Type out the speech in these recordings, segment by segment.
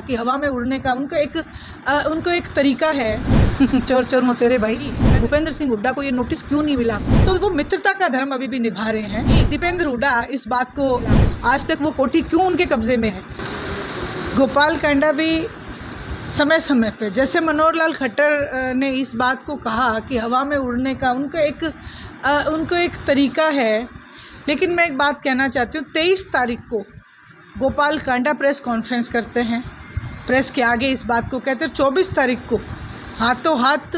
कि हवा में उड़ने का उनको एक तरीका है। चोर चोर मौसेरे भाई, भूपेंद्र सिंह हुड्डा को ये नोटिस क्यों नहीं मिला? तो वो मित्रता का धर्म अभी भी निभा रहे हैं। दीपेंद्र हुड्डा इस बात को आज तक वो कोठी क्यों उनके कब्जे में है? गोपाल कांडा भी समय समय पे, जैसे मनोहर लाल खट्टर ने इस बात को कहा कि हवा में उड़ने का उनको एक तरीका है, लेकिन मैं एक बात कहना चाहती हूँ। 23 तारीख को गोपाल कांडा प्रेस कॉन्फ्रेंस करते हैं, प्रेस के आगे इस बात को कहते हैं। 24 तारीख को हाथों हाथ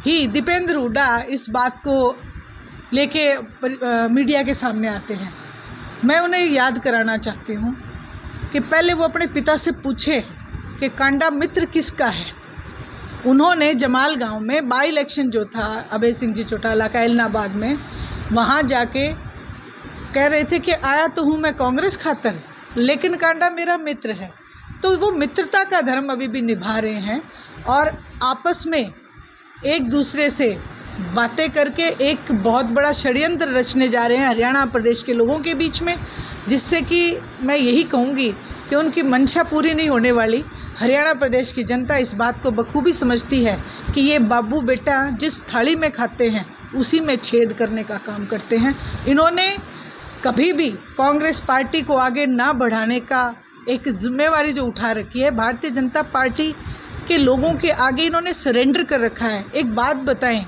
ही दीपेंद्र हुड्डा इस बात को लेके मीडिया के सामने आते हैं। मैं उन्हें याद कराना चाहती हूँ कि पहले वो अपने पिता से पूछे कि कांडा मित्र किसका है। उन्होंने जमाल गांव में बाई इलेक्शन जो था अभय सिंह जी चौटाला का एलनाबाद में, वहाँ जाके कह रहे थे कि आया तो हूँ मैं कांग्रेस खातर, लेकिन कांडा मेरा मित्र है। तो वो मित्रता का धर्म अभी भी निभा रहे हैं और आपस में एक दूसरे से बातें करके एक बहुत बड़ा षड्यंत्र रचने जा रहे हैं हरियाणा प्रदेश के लोगों के बीच में, जिससे कि मैं यही कहूँगी कि उनकी मंशा पूरी नहीं होने वाली। हरियाणा प्रदेश की जनता इस बात को बखूबी समझती है कि ये बाबू बेटा जिस थाली में खाते हैं उसी में छेद करने का काम करते हैं। इन्होंने कभी भी कांग्रेस पार्टी को आगे ना बढ़ाने का एक जिम्मेवारी जो उठा रखी है, भारतीय जनता पार्टी के लोगों के आगे इन्होंने सरेंडर कर रखा है। एक बात बताएं,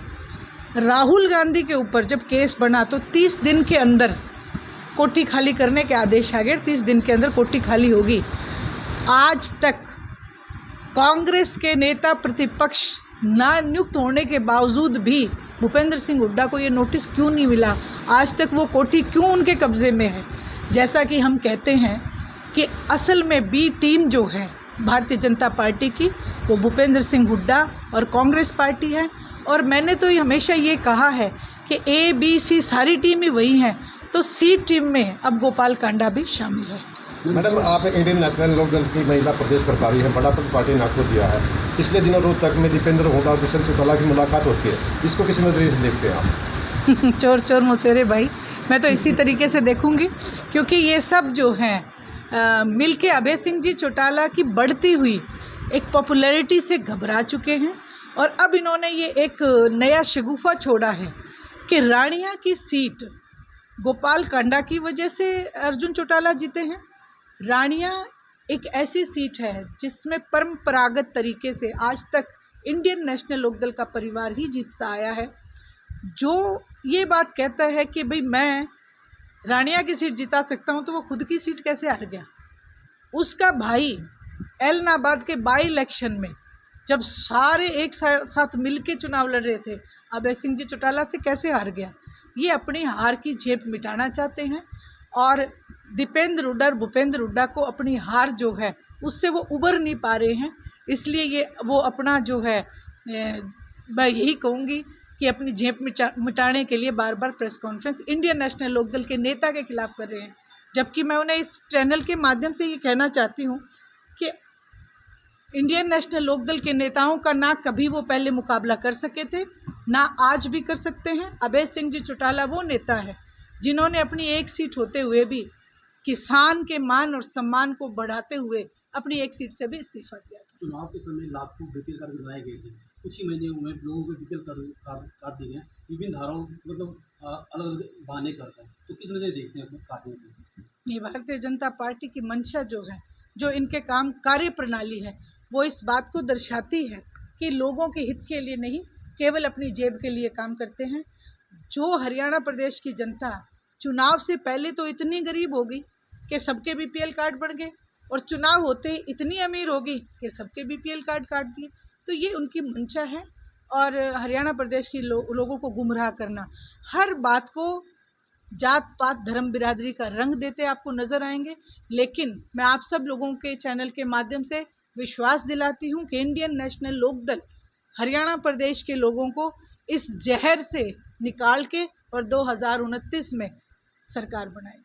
राहुल गांधी के ऊपर जब केस बना तो 30 दिन के अंदर कोठी खाली करने के आदेश आ गए। 30 दिन के अंदर कोठी खाली होगी। आज तक कांग्रेस के नेता प्रतिपक्ष ना नियुक्त होने के बावजूद भी भूपेंद्र सिंह हुड्डा को ये नोटिस क्यों नहीं मिला? आज तक वो कोठी क्यों उनके कब्जे में है? जैसा कि हम कहते हैं कि असल में बी टीम जो है भारतीय जनता पार्टी की, वो भूपेंद्र सिंह हुड्डा और कांग्रेस पार्टी है। और मैंने तो हमेशा ये कहा है कि ए बी सी सारी टीम ही वही हैं, तो सी टीम में अब गोपाल कांडा भी शामिल है। मैडम, आप इंडियन नेशनल लोकदल की महिला प्रदेश प्रभारी हैं, बड़ा पद पार्टी ने आपको दिया है। पिछले दिनों रोहतक में दीपेंद्र हुड्डा और दुष्यंत चौटाला की मुलाकात होती है, इसको किस नजरिए से देखते हैं आप? चोर चोर मौसेरे भाई, मैं तो इसी तरीके से देखूंगी, क्योंकि ये सब जो हैं मिलके अभय सिंह जी चौटाला की बढ़ती हुई एक पॉपुलैरिटी से घबरा चुके हैं। और अब इन्होंने ये एक नया शगुफा छोड़ा है कि रानिया की सीट गोपाल कांडा की वजह से अर्जुन चौटाला जीते हैं। रानिया एक ऐसी सीट है जिसमें परंपरागत तरीके से आज तक इंडियन नेशनल लोकदल का परिवार ही जीतता आया है। जो ये बात कहता है कि भाई मैं रानिया की सीट जिता सकता हूँ, तो वो खुद की सीट कैसे हार गया? उसका भाई एलनाबाद के बाई इलेक्शन में जब सारे एक साथ मिलके चुनाव लड़ रहे थे, अभय सिंह जी चौटाला से कैसे हार गया? ये अपनी हार की झेप मिटाना चाहते हैं और दीपेंद्र हुड्डा और भूपेंद्र हुड्डा को अपनी हार जो है उससे वो उबर नहीं पा रहे हैं। इसलिए वो अपना जो है, मैं यही कहूँगी कि अपनी झेप मिटाने के लिए बार बार press conference Indian National Lok Dal के नेता के खिलाफ कर रहे हैं। जबकि मैं उन्हें इस चैनल के माध्यम से ये कहना चाहती हूँ कि इंडियन नेशनल लोकदल के नेताओं का ना कभी वो पहले मुकाबला कर सके थे, ना आज भी कर सकते हैं। अभय सिंह जी चौटाला वो नेता है जिन्होंने अपनी एक सीट होते हुए भी किसान के मान और सम्मान को बढ़ाते हुए अपनी एक सीट से भी इस्तीफा दिया था। चुनाव के समय लाखों बीपीएल कार्ड बनाए गए थे, कुछ ही महीने में लोगों को बीपीएल कार्ड काट दिए गए, विभिन्न धाराओं मतलब अलग अलग बहाने करता है, तो किस वजह से देखते हैं काटने को? ये भारतीय जनता पार्टी की मंशा जो है, जो इनके काम कार्य प्रणाली है, वो इस बात को दर्शाती है कि लोगों के हित के लिए नहीं, केवल अपनी जेब के लिए काम करते हैं। जो हरियाणा प्रदेश की जनता चुनाव से पहले तो इतनी गरीब होगी कि सबके बीपीएल कार्ड बन गए, और चुनाव होते ही इतनी अमीर होगी कि सबके बीपीएल कार्ड काट दिए। तो ये उनकी मंशा है। और हरियाणा प्रदेश के लोगों को गुमराह करना, हर बात को जात पात धर्म बिरादरी का रंग देते आपको नज़र आएंगे। लेकिन मैं आप सब लोगों के चैनल के माध्यम से विश्वास दिलाती हूँ कि इंडियन नेशनल लोकदल हरियाणा प्रदेश के लोगों को इस जहर से निकाल के और 2029 में सरकार बनाएगी।